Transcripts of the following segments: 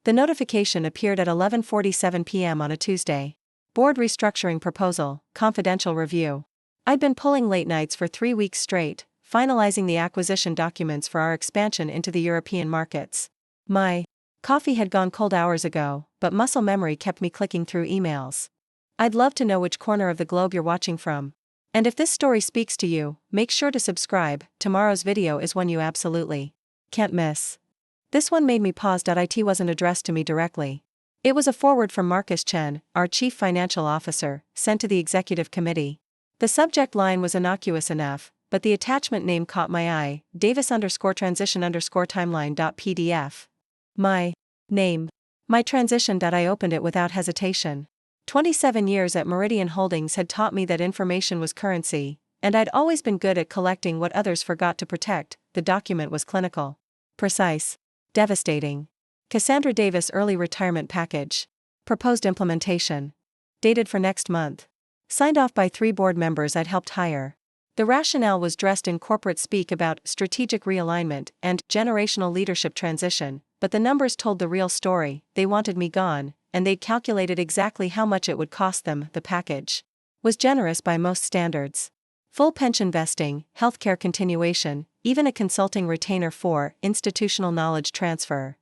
The notification appeared at 11:47 p.m. on a Tuesday. Board restructuring proposal, confidential review. I'd been pulling late nights for 3 weeks straight, finalizing the acquisition documents for our expansion into the European markets. My coffee had gone cold hours ago, but muscle memory kept me clicking through emails. I'd love to know which corner of the globe you're watching from. And if this story speaks to you, make sure to subscribe. Tomorrow's video is one you absolutely can't miss. This one made me pause. It wasn't addressed to me directly. It was a forward from Marcus Chen, our Chief Financial Officer, sent to the Executive Committee. The subject line was innocuous enough, but the attachment name caught my eye, Davis_transition_timeline.pdf. My name. My transition. I opened it without hesitation. 27 years at Meridian Holdings had taught me that information was currency, and I'd always been good at collecting what others forgot to protect. The document was clinical, precise, devastating. Cassandra Davis early retirement package. Proposed implementation. Dated for next month. Signed off by 3 board members I'd helped hire. The rationale was dressed in corporate speak about strategic realignment and generational leadership transition, but the numbers told the real story. They wanted me gone, and they'd calculated exactly how much it would cost them. The package was generous by most standards. Full pension vesting, healthcare continuation, even a consulting retainer for institutional knowledge transfer.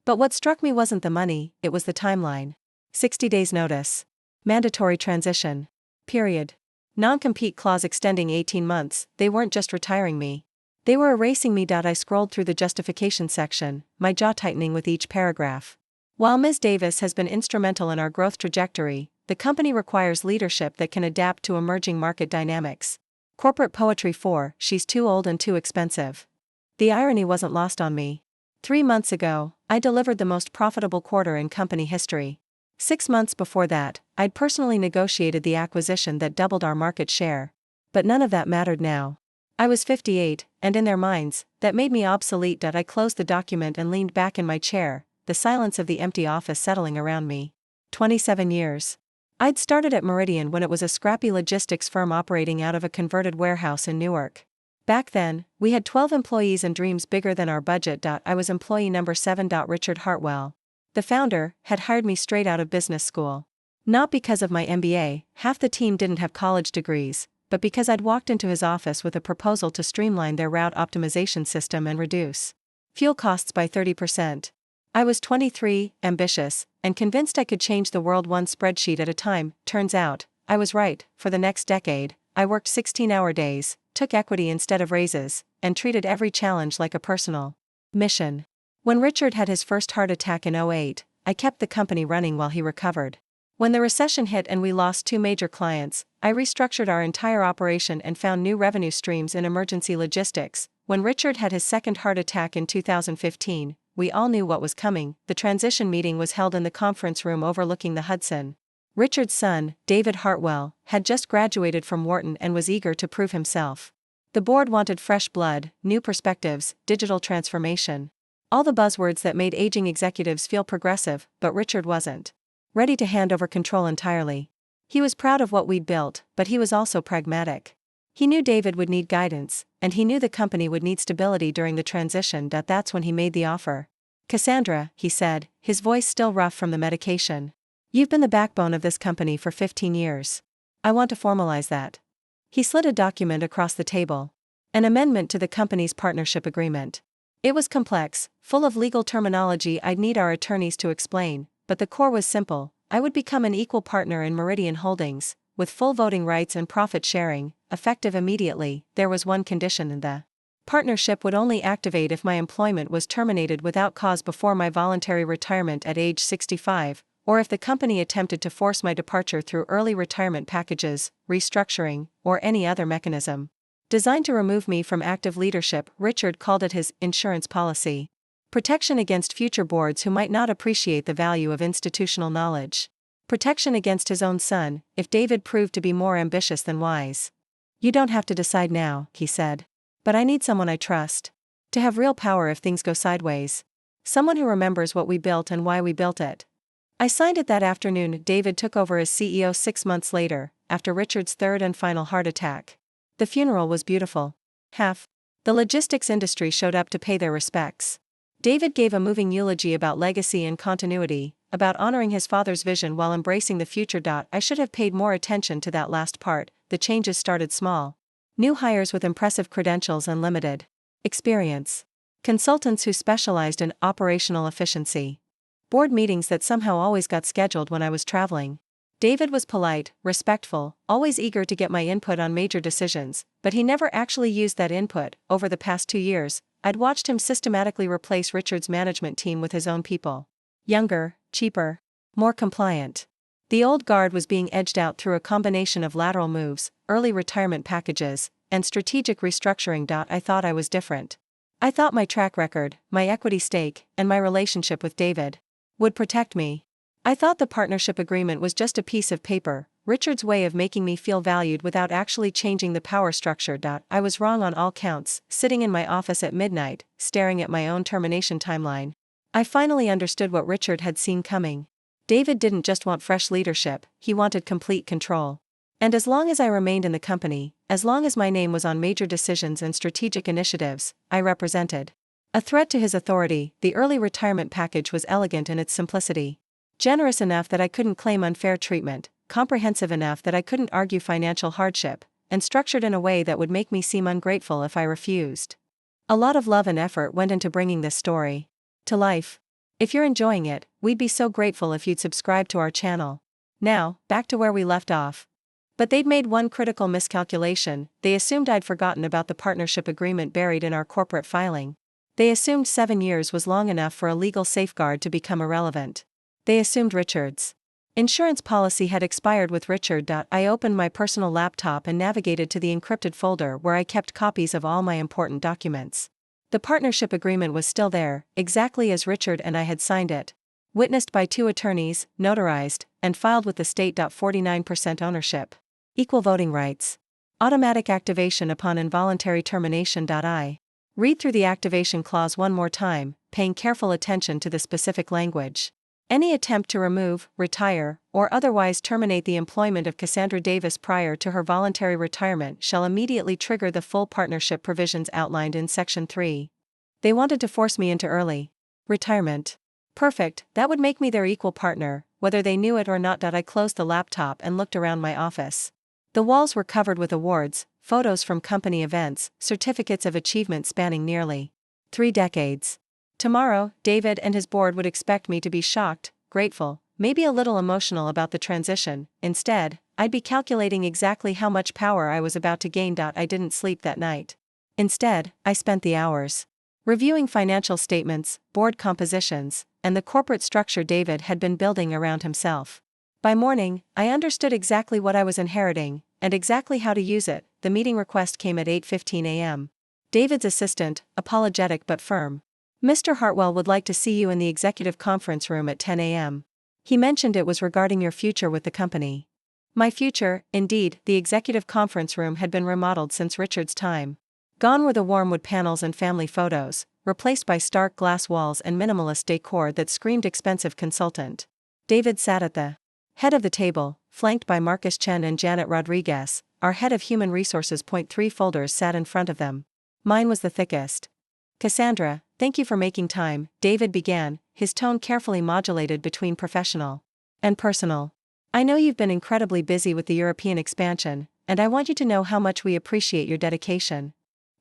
But what struck me wasn't the money, it was the timeline. 60 days notice. Mandatory transition. Period. Non-compete clause extending 18 months. They weren't just retiring me. They were erasing me. I scrolled through the justification section, my jaw tightening with each paragraph. While Ms. Davis has been instrumental in our growth trajectory, the company requires leadership that can adapt to emerging market dynamics. Corporate poetry 4, she's too old and too expensive. The irony wasn't lost on me. 3 months ago, I delivered the most profitable quarter in company history. 6 months before that, I'd personally negotiated the acquisition that doubled our market share. But none of that mattered now. I was 58, and in their minds, that made me obsolete. I closed the document and leaned back in my chair, the silence of the empty office settling around me. 27 years. I'd started at Meridian when it was a scrappy logistics firm operating out of a converted warehouse in Newark. Back then, we had 12 employees and dreams bigger than our budget. I was employee number 7. Richard Hartwell, the founder, had hired me straight out of business school. Not because of my MBA, half the team didn't have college degrees, but because I'd walked into his office with a proposal to streamline their route optimization system and reduce fuel costs by 30%. I was 23, ambitious, and convinced I could change the world one spreadsheet at a time. Turns out, I was right. For the next decade, I worked 16-hour days, took equity instead of raises, and treated every challenge like a personal mission. When Richard had his first heart attack in '08, I kept the company running while he recovered. When the recession hit and we lost 2 major clients, I restructured our entire operation and found new revenue streams in emergency logistics. When Richard had his second heart attack in 2015, we all knew what was coming. The transition meeting was held in the conference room overlooking the Hudson. Richard's son, David Hartwell, had just graduated from Wharton and was eager to prove himself. The board wanted fresh blood, new perspectives, digital transformation. All the buzzwords that made aging executives feel progressive, but Richard wasn't ready to hand over control entirely. He was proud of what we'd built, but he was also pragmatic. He knew David would need guidance, and he knew the company would need stability during the transition. That's when he made the offer. Cassandra, he said, his voice still rough from the medication. You've been the backbone of this company for 15 years. I want to formalize that. He slid a document across the table. An amendment to the company's partnership agreement. It was complex, full of legal terminology I'd need our attorneys to explain, but the core was simple. I would become an equal partner in Meridian Holdings, with full voting rights and profit sharing, effective immediately. There was one condition: the partnership would only activate if my employment was terminated without cause before my voluntary retirement at age 65, or if the company attempted to force my departure through early retirement packages, restructuring, or any other mechanism designed to remove me from active leadership. Richard called it his insurance policy. Protection against future boards who might not appreciate the value of institutional knowledge. Protection against his own son, if David proved to be more ambitious than wise. You don't have to decide now, he said. But I need someone I trust. To have real power if things go sideways. Someone who remembers what we built and why we built it. I signed it that afternoon. David took over as CEO 6 months later, after Richard's third and final heart attack. The funeral was beautiful. Half the logistics industry showed up to pay their respects. David gave a moving eulogy about legacy and continuity, about honoring his father's vision while embracing the future. I should have paid more attention to that last part. The changes started small. New hires with impressive credentials and limited experience. Consultants who specialized in operational efficiency. Board meetings that somehow always got scheduled when I was traveling. David was polite, respectful, always eager to get my input on major decisions, but he never actually used that input. Over the past 2 years, I'd watched him systematically replace Richard's management team with his own people. Younger, cheaper, more compliant. The old guard was being edged out through a combination of lateral moves, early retirement packages, and strategic restructuring. I thought I was different. I thought my track record, my equity stake, and my relationship with David would protect me. I thought the partnership agreement was just a piece of paper, Richard's way of making me feel valued without actually changing the power structure. I was wrong on all counts, sitting in my office at midnight, staring at my own termination timeline. I finally understood what Richard had seen coming. David didn't just want fresh leadership, he wanted complete control. And as long as I remained in the company, as long as my name was on major decisions and strategic initiatives, I represented a threat to his authority. The early retirement package was elegant in its simplicity. Generous enough that I couldn't claim unfair treatment, comprehensive enough that I couldn't argue financial hardship, and structured in a way that would make me seem ungrateful if I refused. A lot of love and effort went into bringing this story to life. If you're enjoying it, we'd be so grateful if you'd subscribe to our channel. Now, back to where we left off. But they'd made one critical miscalculation. They assumed I'd forgotten about the partnership agreement buried in our corporate filing. They assumed 7 years was long enough for a legal safeguard to become irrelevant. They assumed Richard's insurance policy had expired with Richard. I opened my personal laptop and navigated to the encrypted folder where I kept copies of all my important documents. The partnership agreement was still there, exactly as Richard and I had signed it. Witnessed by 2 attorneys, notarized, and filed with the state. 49% ownership. Equal voting rights. Automatic activation upon involuntary termination. I read through the activation clause one more time, paying careful attention to the specific language. Any attempt to remove, retire, or otherwise terminate the employment of Cassandra Davis prior to her voluntary retirement shall immediately trigger the full partnership provisions outlined in Section 3. They wanted to force me into early retirement. Perfect, that would make me their equal partner, whether they knew it or not. I closed the laptop and looked around my office. The walls were covered with awards, photos from company events, certificates of achievement spanning nearly 3 decades. Tomorrow, David and his board would expect me to be shocked, grateful, maybe a little emotional about the transition. Instead, I'd be calculating exactly how much power I was about to gain. I didn't sleep that night. Instead, I spent the hours reviewing financial statements, board compositions, and the corporate structure David had been building around himself. By morning, I understood exactly what I was inheriting, and exactly how to use it. The meeting request came at 8:15 a.m. David's assistant, apologetic but firm. Mr. Hartwell would like to see you in the executive conference room at 10 a.m. He mentioned it was regarding your future with the company. My future, indeed. The executive conference room had been remodeled since Richard's time. Gone were the warm wood panels and family photos, replaced by stark glass walls and minimalist decor that screamed expensive consultant. David sat at the head of the table, flanked by Marcus Chen and Janet Rodriguez. Our head of human resources. 3 folders sat in front of them. Mine was the thickest. Cassandra, thank you for making time, David began, his tone carefully modulated between professional and personal. I know you've been incredibly busy with the European expansion, and I want you to know how much we appreciate your dedication.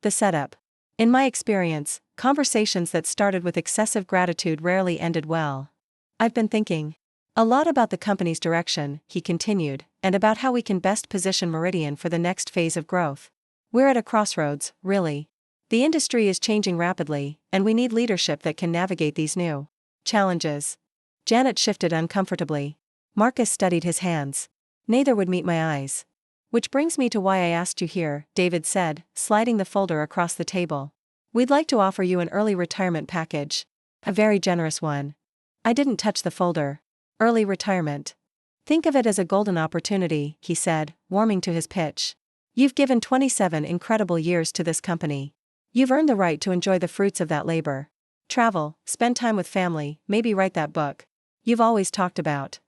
The setup. In my experience, conversations that started with excessive gratitude rarely ended well. I've been thinking a lot about the company's direction, he continued, and about how we can best position Meridian for the next phase of growth. We're at a crossroads, really. The industry is changing rapidly, and we need leadership that can navigate these new challenges. Janet shifted uncomfortably. Marcus studied his hands. Neither would meet my eyes. Which brings me to why I asked you here, David said, sliding the folder across the table. We'd like to offer you an early retirement package. A very generous one. I didn't touch the folder. Early retirement. Think of it as a golden opportunity, he said, warming to his pitch. You've given 27 incredible years to this company. You've earned the right to enjoy the fruits of that labor. Travel, spend time with family, maybe write that book you've always talked about.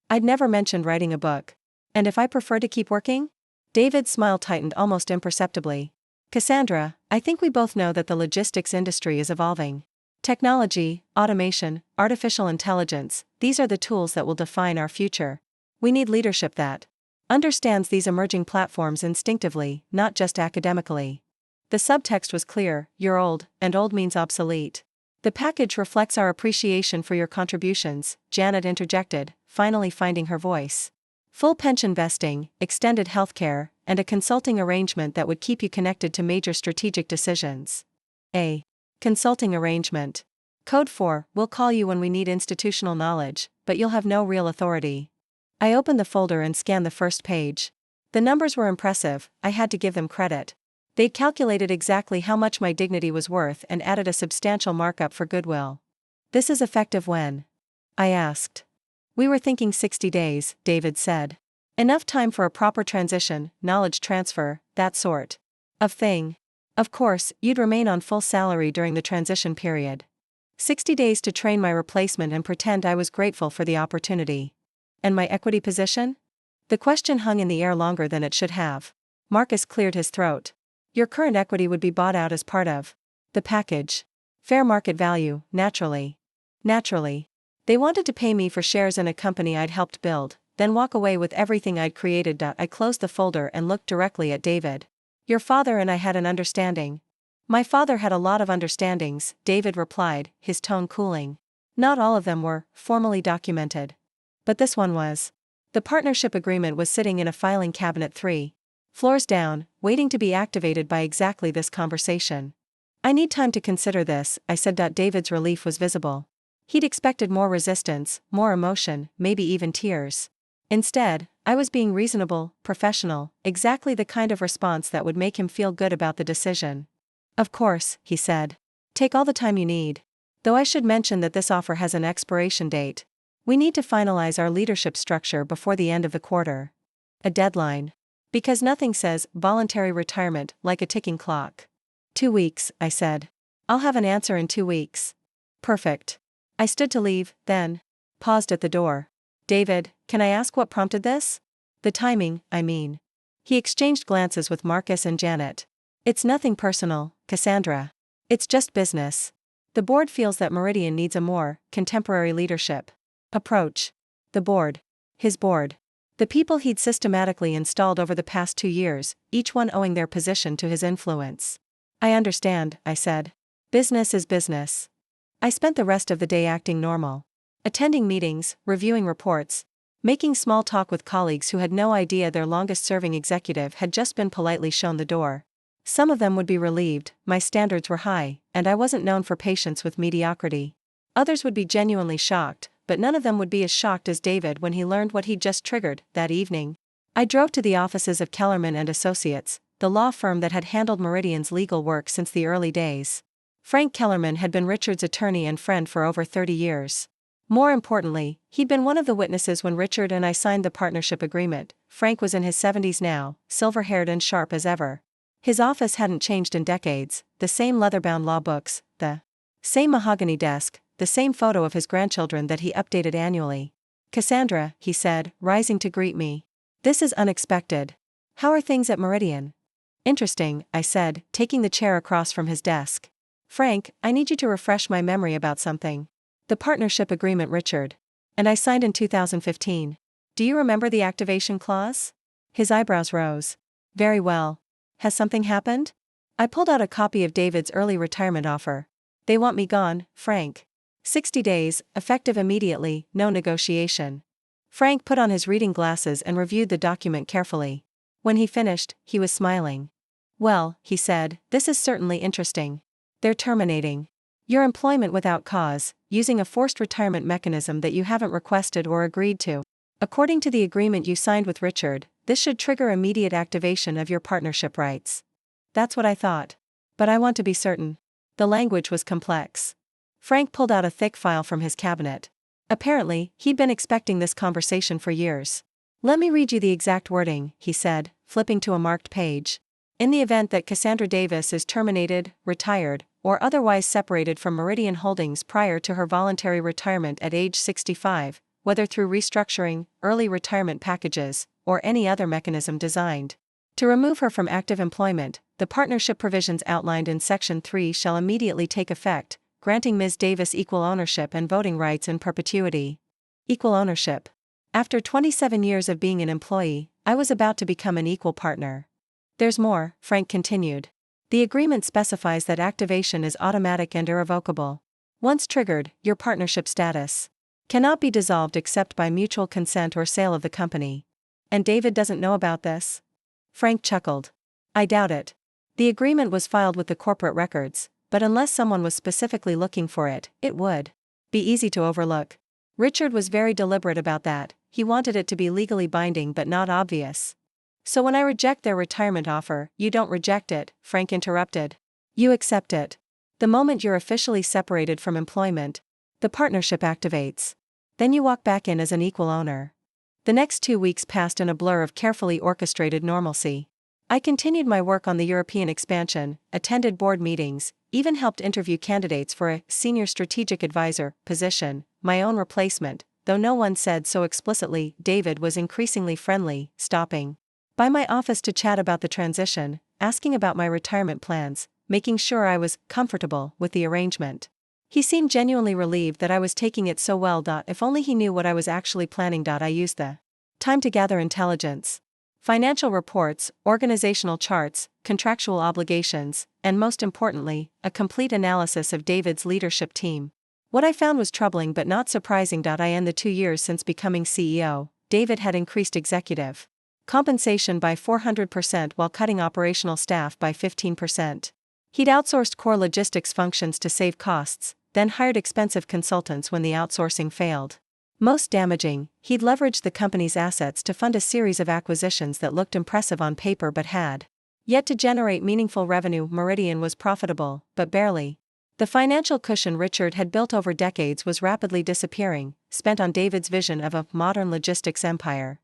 I'd never mentioned writing a book. And if I prefer to keep working? David's smile tightened almost imperceptibly. Cassandra, I think we both know that the logistics industry is evolving. Technology, automation, artificial intelligence, these are the tools that will define our future. We need leadership that understands these emerging platforms instinctively, not just academically. The subtext was clear: you're old, and old means obsolete. The package reflects our appreciation for your contributions, Janet interjected, finally finding her voice. Full pension vesting, extended healthcare, and a consulting arrangement that would keep you connected to major strategic decisions. A consulting arrangement. Code 4, we'll call you when we need institutional knowledge, but you'll have no real authority. I opened the folder and scanned the first page. The numbers were impressive, I had to give them credit. They'd calculated exactly how much my dignity was worth and added a substantial markup for goodwill. This is effective when? I asked. We were thinking 60 days, David said. Enough time for a proper transition, knowledge transfer, that sort of thing. Of course, you'd remain on full salary during the transition period. 60 days to train my replacement and pretend I was grateful for the opportunity. And my equity position? The question hung in the air longer than it should have. Marcus cleared his throat. Your current equity would be bought out as part of the package. Fair market value, naturally. Naturally. They wanted to pay me for shares in a company I'd helped build, then walk away with everything I'd created. I closed the folder and looked directly at David. Your father and I had an understanding. My father had a lot of understandings, David replied, his tone cooling. Not all of them were formally documented. But this one was. The partnership agreement was sitting in a filing cabinet 3 floors down, waiting to be activated by exactly this conversation. I need time to consider this, I said. David's relief was visible. He'd expected more resistance, more emotion, maybe even tears. Instead, I was being reasonable, professional, exactly the kind of response that would make him feel good about the decision. Of course, he said. Take all the time you need. Though I should mention that this offer has an expiration date. We need to finalize our leadership structure before the end of the quarter. A deadline. Because nothing says voluntary retirement like a ticking clock. 2 weeks, I said. I'll have an answer in 2 weeks. Perfect. I stood to leave, then paused at the door. David, can I ask what prompted this? The timing, I mean. He exchanged glances with Marcus and Janet. It's nothing personal, Cassandra. It's just business. The board feels that Meridian needs a more contemporary leadership approach. The board. His board. The people he'd systematically installed over the past 2 years, each one owing their position to his influence. I understand, I said. Business is business. I spent the rest of the day acting normal. Attending meetings, reviewing reports, making small talk with colleagues who had no idea their longest-serving executive had just been politely shown the door. Some of them would be relieved, my standards were high, and I wasn't known for patience with mediocrity. Others would be genuinely shocked, but none of them would be as shocked as David when he learned what he'd just triggered that evening. I drove to the offices of Kellerman and Associates, the law firm that had handled Meridian's legal work since the early days. Frank Kellerman had been Richard's attorney and friend for over 30 years. More importantly, he'd been one of the witnesses when Richard and I signed the partnership agreement. Frank was in his 70s now, silver-haired and sharp as ever. His office hadn't changed in decades, the same leather-bound law books, the same mahogany desk, the same photo of his grandchildren that he updated annually. Cassandra, he said, rising to greet me. This is unexpected. How are things at Meridian? Interesting, I said, taking the chair across from his desk. Frank, I need you to refresh my memory about something. The partnership agreement, Richard. And I signed in 2015. Do you remember the activation clause? His eyebrows rose. Very well. Has something happened? I pulled out a copy of David's early retirement offer. They want me gone, Frank. 60 days, effective immediately, no negotiation. Frank put on his reading glasses and reviewed the document carefully. When he finished, he was smiling. Well, he said, this is certainly interesting. They're terminating your employment without cause, using a forced retirement mechanism that you haven't requested or agreed to. According to the agreement you signed with Richard, this should trigger immediate activation of your partnership rights. That's what I thought. But I want to be certain. The language was complex. Frank pulled out a thick file from his cabinet. Apparently, he'd been expecting this conversation for years. Let me read you the exact wording, he said, flipping to a marked page. In the event that Cassandra Davis is terminated, retired, or otherwise separated from Meridian Holdings prior to her voluntary retirement at age 65, whether through restructuring, early retirement packages, or any other mechanism designed to remove her from active employment, the partnership provisions outlined in Section 3 shall immediately take effect, granting Ms. Davis equal ownership and voting rights in perpetuity. Equal ownership. After 27 years of being an employee, I was about to become an equal partner. There's more, Frank continued. The agreement specifies that activation is automatic and irrevocable. Once triggered, your partnership status cannot be dissolved except by mutual consent or sale of the company. And David doesn't know about this? Frank chuckled. I doubt it. The agreement was filed with the corporate records, but unless someone was specifically looking for it, it would be easy to overlook. Richard was very deliberate about that. He wanted it to be legally binding but not obvious. So when I reject their retirement offer, you don't reject it, Frank interrupted. You accept it. The moment you're officially separated from employment, the partnership activates. Then you walk back in as an equal owner. The next 2 weeks passed in a blur of carefully orchestrated normalcy. I continued my work on the European expansion, attended board meetings, even helped interview candidates for a senior strategic advisor position, my own replacement, though no one said so explicitly. David was increasingly friendly, stopping by my office to chat about the transition, asking about my retirement plans, making sure I was comfortable with the arrangement. He seemed genuinely relieved that I was taking it so well. If only he knew what I was actually planning. I used the time to gather intelligence. Financial reports, organizational charts, contractual obligations, and most importantly, a complete analysis of David's leadership team. What I found was troubling but not surprising. In the 2 years since becoming CEO, David had increased executive compensation by 400% while cutting operational staff by 15%. He'd outsourced core logistics functions to save costs, then hired expensive consultants when the outsourcing failed. Most damaging, he'd leveraged the company's assets to fund a series of acquisitions that looked impressive on paper but had yet to generate meaningful revenue. Meridian was profitable, but barely. The financial cushion Richard had built over decades was rapidly disappearing, spent on David's vision of a modern logistics empire.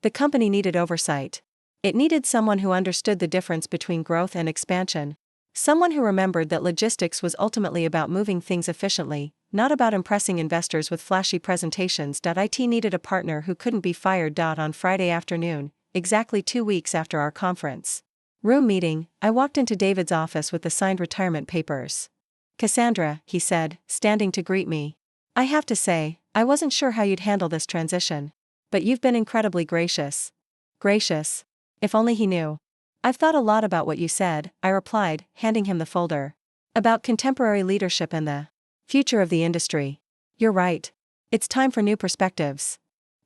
The company needed oversight. It needed someone who understood the difference between growth and expansion. Someone who remembered that logistics was ultimately about moving things efficiently, not about impressing investors with flashy presentations. It needed a partner who couldn't be fired. On Friday afternoon, exactly 2 weeks after our conference room meeting, I walked into David's office with the signed retirement papers. Cassandra, he said, standing to greet me. I have to say, I wasn't sure how you'd handle this transition. But you've been incredibly gracious. Gracious? If only he knew. I've thought a lot about what you said, I replied, handing him the folder. About contemporary leadership and the future of the industry. You're right. It's time for new perspectives.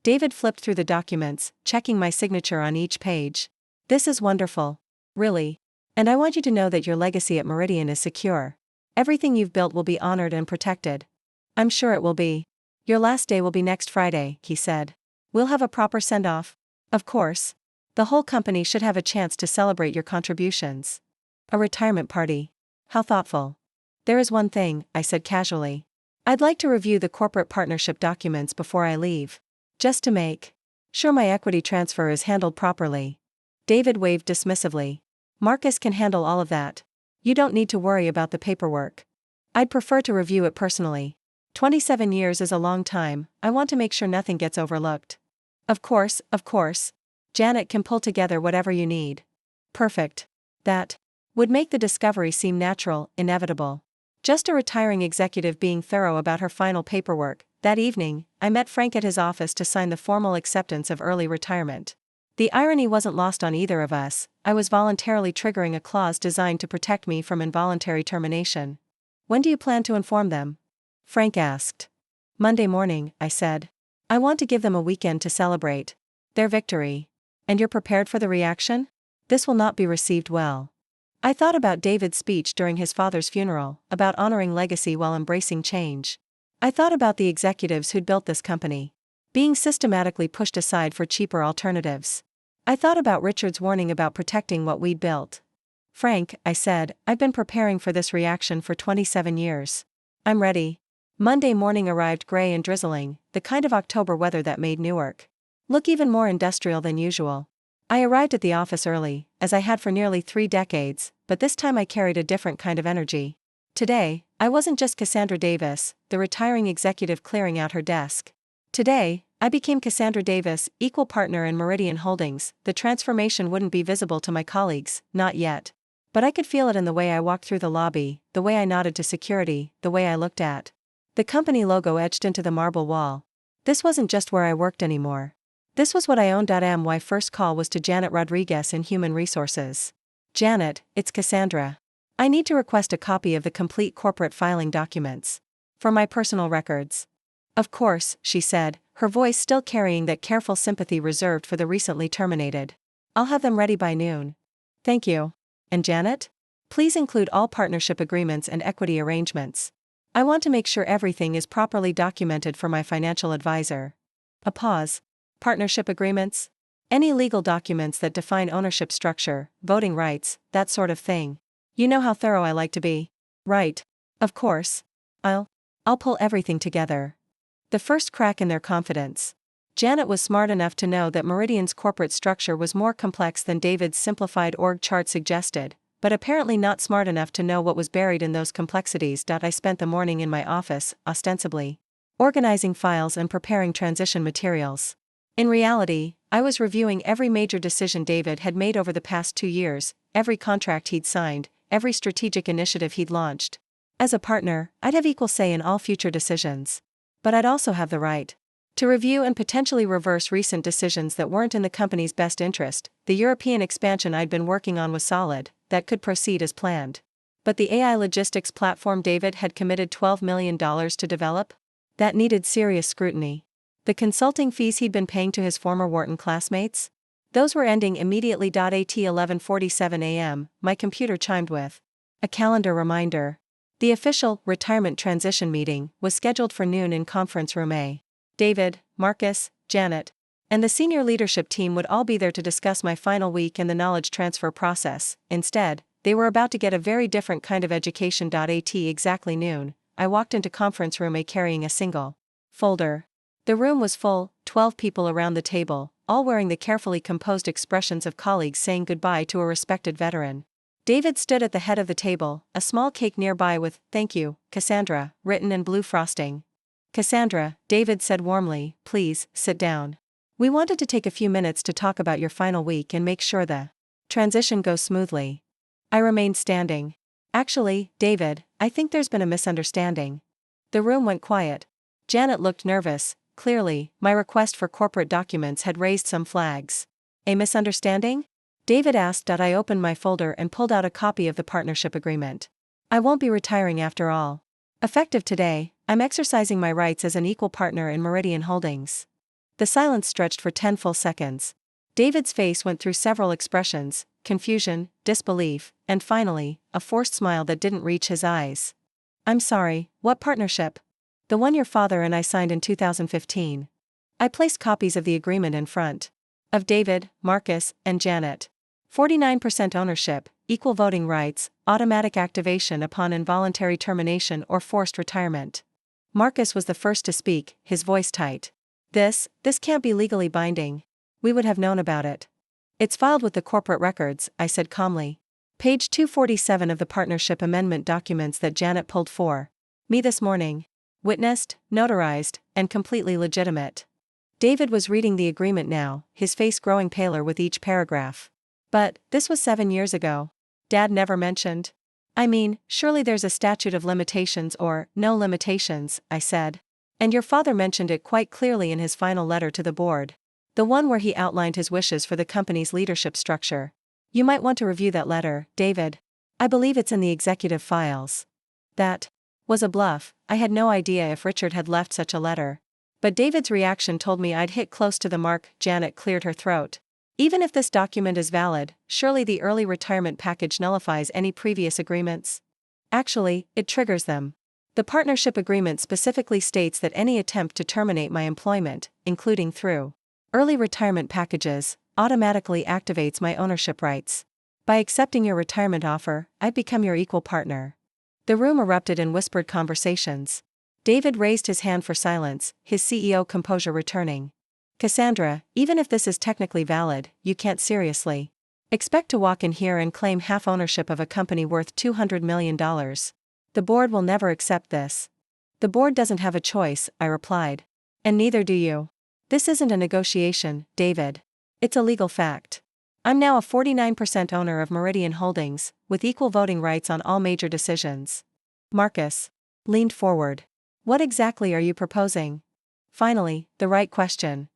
David flipped through the documents, checking my signature on each page. This is wonderful. Really. And I want you to know that your legacy at Meridian is secure. Everything you've built will be honored and protected. I'm sure it will be. Your last day will be next Friday, he said. We'll have a proper send-off. Of course. The whole company should have a chance to celebrate your contributions. A retirement party. How thoughtful. There is one thing, I said casually. I'd like to review the corporate partnership documents before I leave. Just to make sure my equity transfer is handled properly. David waved dismissively. Marcus can handle all of that. You don't need to worry about the paperwork. I'd prefer to review it personally. 27 years is a long time. I want to make sure nothing gets overlooked. Of course. Janet can pull together whatever you need. Perfect. That would make the discovery seem natural, inevitable. Just a retiring executive being thorough about her final paperwork. That evening, I met Frank at his office to sign the formal acceptance of early retirement. The irony wasn't lost on either of us. I was voluntarily triggering a clause designed to protect me from involuntary termination. When do you plan to inform them? Frank asked. Monday morning, I said. I want to give them a weekend to celebrate their victory. And you're prepared for the reaction? This will not be received well. I thought about David's speech during his father's funeral, about honoring legacy while embracing change. I thought about the executives who'd built this company, being systematically pushed aside for cheaper alternatives. I thought about Richard's warning about protecting what we'd built. Frank, I said, I've been preparing for this reaction for 27 years. I'm ready. Monday morning arrived gray and drizzling, the kind of October weather that made Newark look even more industrial than usual. I arrived at the office early, as I had for nearly 3 decades, but this time I carried a different kind of energy. Today, I wasn't just Cassandra Davis, the retiring executive clearing out her desk. Today, I became Cassandra Davis, equal partner in Meridian Holdings. The transformation wouldn't be visible to my colleagues, not yet. But I could feel it in the way I walked through the lobby, the way I nodded to security, the way I looked at the company logo etched into the marble wall. This wasn't just where I worked anymore. This was what I owned. My first call was to Janet Rodriguez in Human Resources. Janet, it's Cassandra. I need to request a copy of the complete corporate filing documents. For my personal records. Of course, she said, her voice still carrying that careful sympathy reserved for the recently terminated. I'll have them ready by noon. Thank you. And Janet? Please include all partnership agreements and equity arrangements. I want to make sure everything is properly documented for my financial advisor. A pause. Partnership agreements? Any legal documents that define ownership structure, voting rights, that sort of thing. You know how thorough I like to be. Right. Of course. I'll pull everything together. The first crack in their confidence. Janet was smart enough to know that Meridian's corporate structure was more complex than David's simplified org chart suggested, but apparently not smart enough to know what was buried in those complexities. I spent the morning in my office, ostensibly organizing files and preparing transition materials. In reality, I was reviewing every major decision David had made over the past 2 years, every contract he'd signed, every strategic initiative he'd launched. As a partner, I'd have equal say in all future decisions. But I'd also have the right to review and potentially reverse recent decisions that weren't in the company's best interest. The European expansion I'd been working on was solid, that could proceed as planned. But the AI logistics platform David had committed $12 million to develop? That needed serious scrutiny. The consulting fees he'd been paying to his former Wharton classmates? Those were ending immediately. At 11:47 a.m., my computer chimed with a calendar reminder. The official retirement transition meeting was scheduled for noon in conference room A. David, Marcus, Janet, and the senior leadership team would all be there to discuss my final week and the knowledge transfer process. Instead, they were about to get a very different kind of education. At exactly noon, I walked into conference room A carrying a single folder. The room was full, 12 people around the table, all wearing the carefully composed expressions of colleagues saying goodbye to a respected veteran. David stood at the head of the table, a small cake nearby with, "Thank you, Cassandra," written in blue frosting. "Cassandra," David said warmly, "please, sit down. We wanted to take a few minutes to talk about your final week and make sure the transition goes smoothly." I remained standing. "Actually, David, I think there's been a misunderstanding." The room went quiet. Janet looked nervous. Clearly, my request for corporate documents had raised some flags. "A misunderstanding?" David asked. I opened my folder and pulled out a copy of the partnership agreement. "I won't be retiring after all. Effective today, I'm exercising my rights as an equal partner in Meridian Holdings." The silence stretched for 10 full seconds. David's face went through several expressions: confusion, disbelief, and finally, a forced smile that didn't reach his eyes. "I'm sorry, what partnership?" "The one your father and I signed in 2015. I placed copies of the agreement in front of David, Marcus, and Janet. 49% ownership, equal voting rights, automatic activation upon involuntary termination or forced retirement." Marcus was the first to speak, his voice tight. This can't be legally binding. We would have known about it." "It's filed with the corporate records," I said calmly. "Page 247 of the partnership amendment documents that Janet pulled for me this morning. Witnessed, notarized, and completely legitimate." David was reading the agreement now, his face growing paler with each paragraph. "But, this was 7 years ago. Dad never mentioned." "I mean, surely there's a statute of limitations or no limitations," I said. "And your father mentioned it quite clearly in his final letter to the board. The one where he outlined his wishes for the company's leadership structure. You might want to review that letter, David. I believe it's in the executive files." That was a bluff. I had no idea if Richard had left such a letter. But David's reaction told me I'd hit close to the mark. Janet cleared her throat. "Even if this document is valid, surely the early retirement package nullifies any previous agreements." "Actually, it triggers them. The partnership agreement specifically states that any attempt to terminate my employment, including through early retirement packages, automatically activates my ownership rights. By accepting your retirement offer, I'd become your equal partner." The room erupted in whispered conversations. David raised his hand for silence, his CEO composure returning. "Cassandra, even if this is technically valid, you can't seriously expect to walk in here and claim half ownership of a company worth $200 million. The board will never accept this." "The board doesn't have a choice," I replied. "And neither do you. This isn't a negotiation, David. It's a legal fact." I'm now a 49% owner of Meridian Holdings, with equal voting rights on all major decisions. Marcus leaned forward. What exactly are you proposing? Finally, the right question.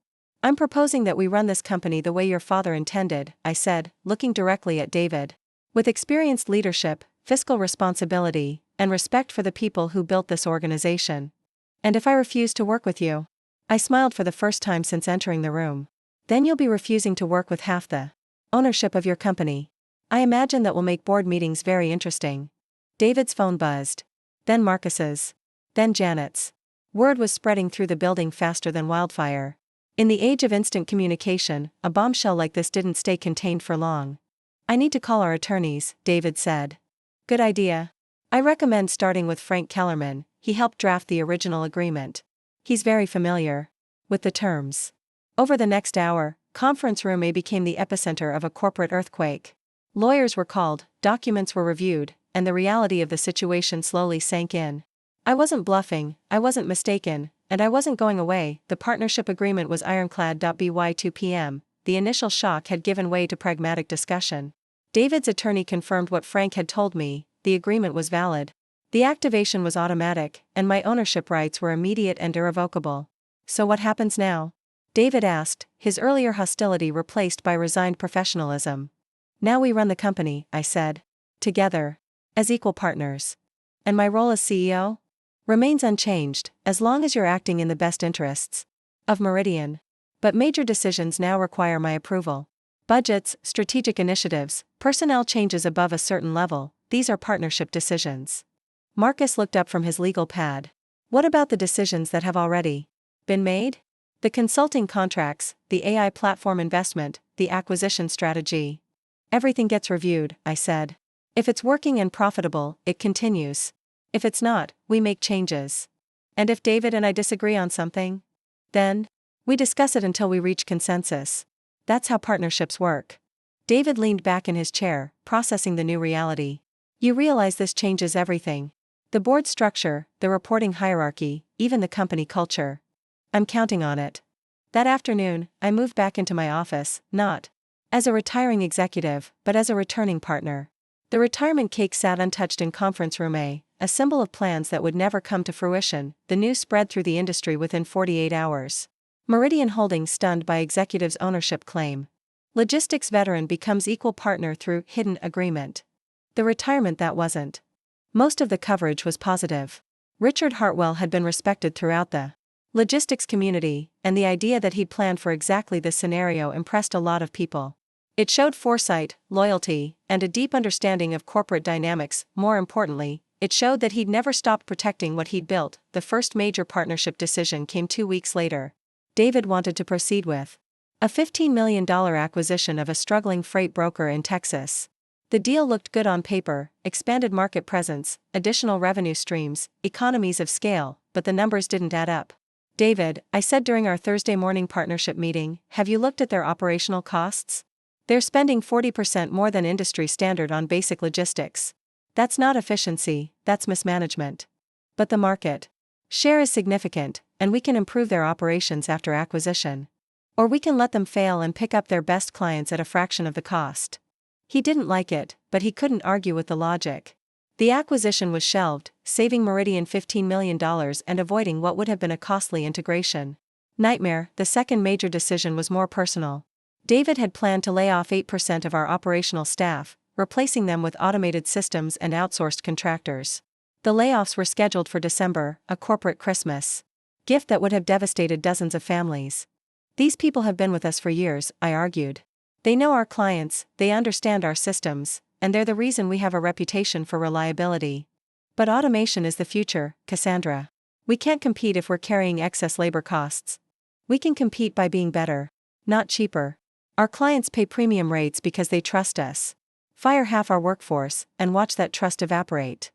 I'm proposing that we run this company the way your father intended, I said, looking directly at David. With experienced leadership, fiscal responsibility, and respect for the people who built this organization. And if I refuse to work with you? I smiled for the first time since entering the room. Then you'll be refusing to work with half the ownership of your company. I imagine that will make board meetings very interesting. David's phone buzzed. Then Marcus's. Then Janet's. Word was spreading through the building faster than wildfire. In the age of instant communication, a bombshell like this didn't stay contained for long. I need to call our attorneys, David said. Good idea. I recommend starting with Frank Kellerman. He helped draft the original agreement. He's very familiar with the terms. Over the next hour, Conference Room A became the epicenter of a corporate earthquake. Lawyers were called, documents were reviewed, and the reality of the situation slowly sank in. I wasn't bluffing, I wasn't mistaken, and I wasn't going away. The partnership agreement was ironclad. By 2 p.m., the initial shock had given way to pragmatic discussion. David's attorney confirmed what Frank had told me: the agreement was valid. The activation was automatic, and my ownership rights were immediate and irrevocable. So what happens now? David asked, his earlier hostility replaced by resigned professionalism. Now we run the company, I said. Together. As equal partners. And my role as CEO? Remains unchanged, as long as you're acting in the best interests of Meridian. But major decisions now require my approval. Budgets, strategic initiatives, personnel changes above a certain level, these are partnership decisions. Marcus looked up from his legal pad. What about the decisions that have already been made? The consulting contracts, the AI platform investment, the acquisition strategy. Everything gets reviewed, I said. If it's working and profitable, it continues. If it's not, we make changes. And if David and I disagree on something? Then, we discuss it until we reach consensus. That's how partnerships work. David leaned back in his chair, processing the new reality. You realize this changes everything. The board structure, the reporting hierarchy, even the company culture. I'm counting on it. That afternoon, I moved back into my office, not as a retiring executive, but as a returning partner. The retirement cake sat untouched in Conference Room A, a symbol of plans that would never come to fruition. The news spread through the industry within 48 hours. Meridian Holdings stunned by executive's ownership claim. Logistics veteran becomes equal partner through hidden agreement. The retirement that wasn't. Most of the coverage was positive. Richard Hartwell had been respected throughout the logistics community, and the idea that he'd planned for exactly this scenario impressed a lot of people. It showed foresight, loyalty, and a deep understanding of corporate dynamics. More importantly, it showed that he'd never stopped protecting what he'd built. The first major partnership decision came 2 weeks later. David wanted to proceed with a $15 million acquisition of a struggling freight broker in Texas. The deal looked good on paper: expanded market presence, additional revenue streams, economies of scale, but the numbers didn't add up. David, I said during our Thursday morning partnership meeting, have you looked at their operational costs? They're spending 40% more than industry standard on basic logistics. That's not efficiency, that's mismanagement. But the market share is significant, and we can improve their operations after acquisition. Or we can let them fail and pick up their best clients at a fraction of the cost. He didn't like it, but he couldn't argue with the logic. The acquisition was shelved, saving Meridian $15 million and avoiding what would have been a costly integration nightmare. The second major decision was more personal. David had planned to lay off 8% of our operational staff, replacing them with automated systems and outsourced contractors. The layoffs were scheduled for December, a corporate Christmas gift that would have devastated dozens of families. These people have been with us for years, I argued. They know our clients, they understand our systems, and they're the reason we have a reputation for reliability. But automation is the future, Cassandra. We can't compete if we're carrying excess labor costs. We can compete by being better, not cheaper. Our clients pay premium rates because they trust us. Fire half our workforce, and watch that trust evaporate.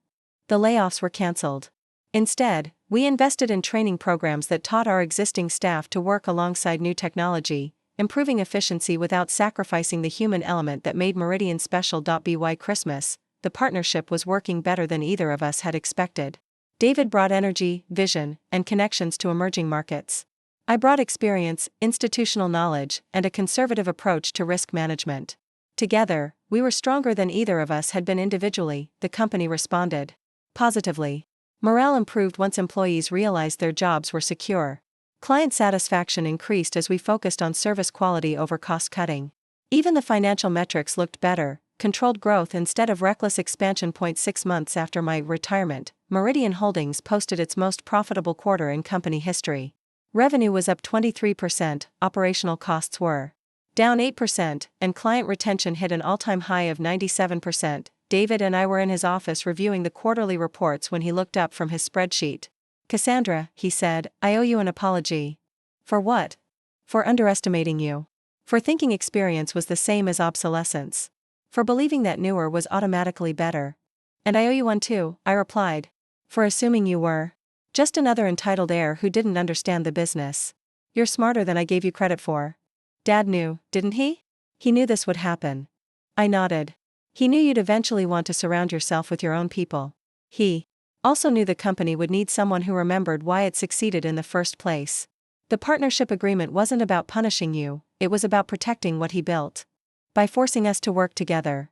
The layoffs were cancelled. Instead, we invested in training programs that taught our existing staff to work alongside new technology, improving efficiency without sacrificing the human element that made Meridian special. By Christmas, the partnership was working better than either of us had expected. David brought energy, vision, and connections to emerging markets. I brought experience, institutional knowledge, and a conservative approach to risk management. Together, we were stronger than either of us had been individually, the company responded. Positively. Morale improved once employees realized their jobs were secure. Client satisfaction increased as we focused on service quality over cost cutting. Even the financial metrics looked better, controlled growth instead of reckless expansion. 6 months after my retirement, Meridian Holdings posted its most profitable quarter in company history. Revenue was up 23%, operational costs were down 8%, and client retention hit an all-time high of 97%. David and I were in his office reviewing the quarterly reports when he looked up from his spreadsheet. "Cassandra," he said, "I owe you an apology." "For what?" "For underestimating you. For thinking experience was the same as obsolescence. For believing that newer was automatically better." "And I owe you one too," I replied. "For assuming you were just another entitled heir who didn't understand the business. You're smarter than I gave you credit for." "Dad knew, didn't he?" "He knew this would happen." I nodded. "He knew you'd eventually want to surround yourself with your own people. He also knew the company would need someone who remembered why it succeeded in the first place. The partnership agreement wasn't about punishing you, it was about protecting what he built. By forcing us to work together.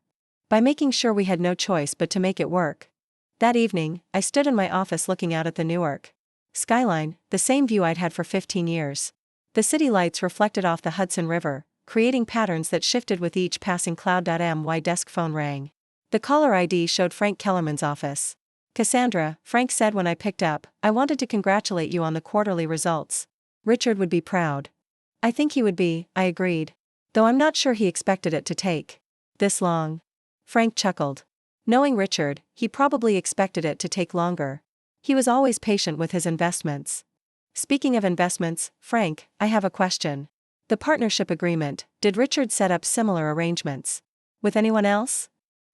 By making sure we had no choice but to make it work." That evening, I stood in my office looking out at the Newark skyline, the same view I'd had for 15 years. The city lights reflected off the Hudson River, creating patterns that shifted with each passing cloud. My desk phone rang. The caller ID showed Frank Kellerman's office. "Cassandra," Frank said when I picked up, "I wanted to congratulate you on the quarterly results. Richard would be proud." "I think he would be," I agreed. "Though I'm not sure he expected it to take this long." Frank chuckled. Knowing Richard, he probably expected it to take longer. He was always patient with his investments. "Speaking of investments, Frank, I have a question. The partnership agreement, did Richard set up similar arrangements with anyone else?"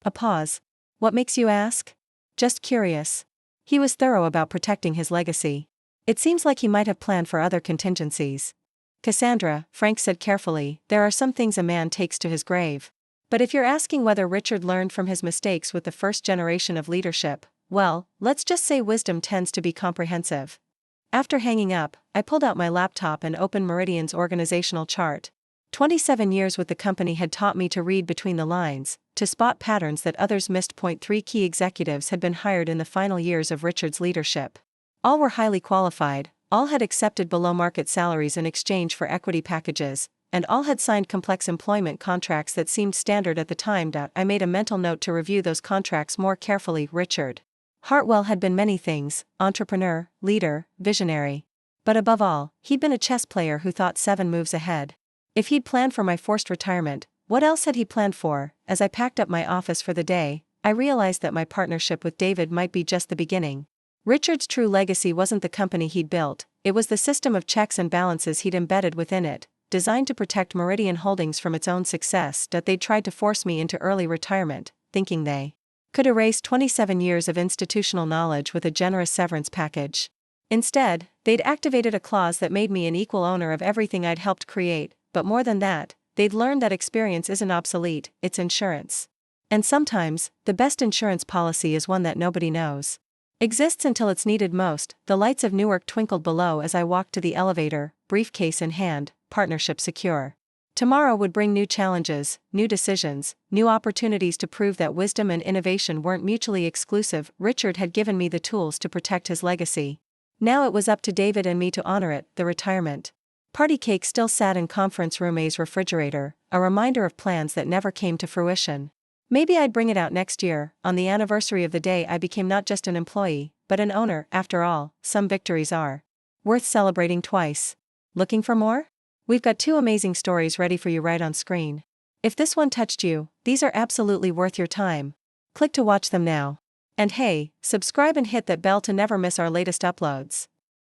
A pause. "What makes you ask?" "Just curious. He was thorough about protecting his legacy. It seems like he might have planned for other contingencies." "Cassandra," Frank said carefully, "there are some things a man takes to his grave. But if you're asking whether Richard learned from his mistakes with the first generation of leadership, well, let's just say wisdom tends to be comprehensive." After hanging up, I pulled out my laptop and opened Meridian's organizational chart. 27 years with the company had taught me to read between the lines, to spot patterns that others missed. 3 key executives had been hired in the final years of Richard's leadership. All were highly qualified, all had accepted below-market salaries in exchange for equity packages, and all had signed complex employment contracts that seemed standard at the time. I made a mental note to review those contracts more carefully. Richard Hartwell had been many things: entrepreneur, leader, visionary. But above all, he'd been a chess player who thought 7 moves ahead. If he'd planned for my forced retirement, what else had he planned for? As I packed up my office for the day, I realized that my partnership with David might be just the beginning. Richard's true legacy wasn't the company he'd built, it was the system of checks and balances he'd embedded within it, designed to protect Meridian Holdings from its own success. They'd tried to force me into early retirement, thinking they could erase 27 years of institutional knowledge with a generous severance package. Instead, they'd activated a clause that made me an equal owner of everything I'd helped create, but more than that, they'd learned that experience isn't obsolete, it's insurance. And sometimes, the best insurance policy is one that nobody knows exists until it's needed most. The lights of Newark twinkled below as I walked to the elevator, briefcase in hand, partnership secure. Tomorrow would bring new challenges, new decisions, new opportunities to prove that wisdom and innovation weren't mutually exclusive. Richard had given me the tools to protect his legacy. Now it was up to David and me to honor it. The retirement party cake still sat in conference room A's refrigerator, a reminder of plans that never came to fruition. Maybe I'd bring it out next year, on the anniversary of the day I became not just an employee, but an owner. After all, some victories are worth celebrating twice. Looking for more? We've got 2 amazing stories ready for you right on screen. If this one touched you, these are absolutely worth your time. Click to watch them now. And hey, subscribe and hit that bell to never miss our latest uploads.